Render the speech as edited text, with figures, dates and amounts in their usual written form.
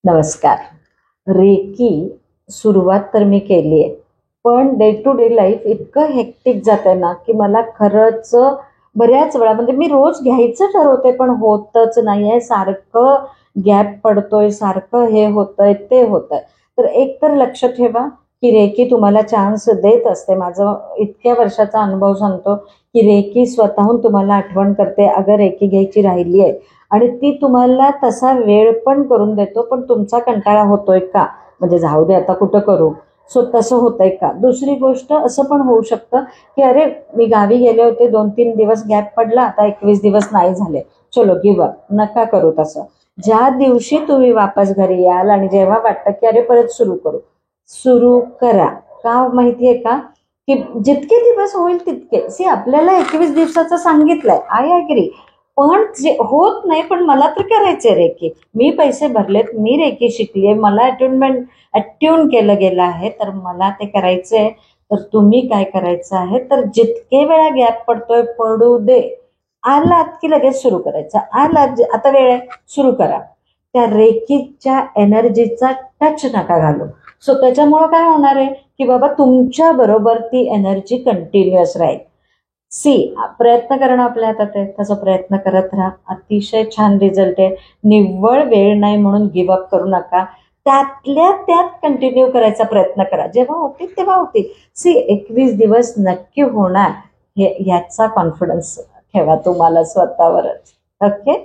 नमस्कार. रेकी सुरुवात तर मी केली आहे, पण डे टू डे लाईफ इतकं हेक्टिक जातंय ना, की मला खरंच बऱ्याच वेळा म्हणजे मी रोज घ्यायचं ठरवते, पण होतच नाहीये. सारखं गॅप पडतोय, सारखं हे होतंय, ते होतंय. तर एक तर लक्ष ठेवा, की रेकी तुम्हाला चान्स देत असते. माझं इतक्या वर्षाचा अनुभव सांगतो, की रेकी स्वतःहून तुम्हाला आठवण करते, अगं रेकी घ्यायची राहिली आहे. आणि ती तुम्हाला तसा वेळ पण करून देतो, पण तुमचा कंटाळा होतोय का? म्हणजे जाऊ दे आता कुठं करू. सो तसं होतंय का? दुसरी गोष्ट असं पण होऊ शकतं, की अरे मी गावी गेले होते, 2-3 दिवस गॅप पडला, आता 21 दिवस नाही झाले. चलो गिव्ह अप. नका करू तसं. ज्या दिवशी तुम्ही वापस घरी याल आणि जेव्हा वाटतं, की अरे परत सुरू करू, सुरू करा. का माहितीये का? की जितके दिवस होईल तितके. सी आपल्याला 21 दिवसाचं सांगितलंय. I agree. पण जे होत नाही, पण मला तर करायचंय रेकी. मी पैसे भरलेत, मी रेकी शिकलीये, मला अट्ट्यून केलं गेलं आहे, तर मला ते करायचंय. तर तुम्ही काय करायचं आहे, तर जितके वेळा गॅप पडतोय पडू दे. आलात की लगेच सुरू करायचं. आलात आता वेळ आहे, सुरू करा. त्या रेकीच्या एनर्जीचा टच नका घालू. सो त्याच्यामुळं काय होणार आहे, की बाबा तुमच्या बरोबर ती एनर्जी कंटिन्युअस राहील. सी प्रयत्न करणं आपल्या हातात आहे, तसा प्रयत्न करत राहा. अतिशय छान रिझल्ट आहे. निव्वळ वेळ नाही म्हणून गिव्हअप करू नका. त्यातल्या त्यात कंटिन्यू करायचा प्रयत्न करा. जेव्हा होतील तेव्हा होतील. सी 21 दिवस नक्की होणार, हे याचा कॉन्फिडन्स ठेवा तुम्हाला स्वतःवरच. ओके.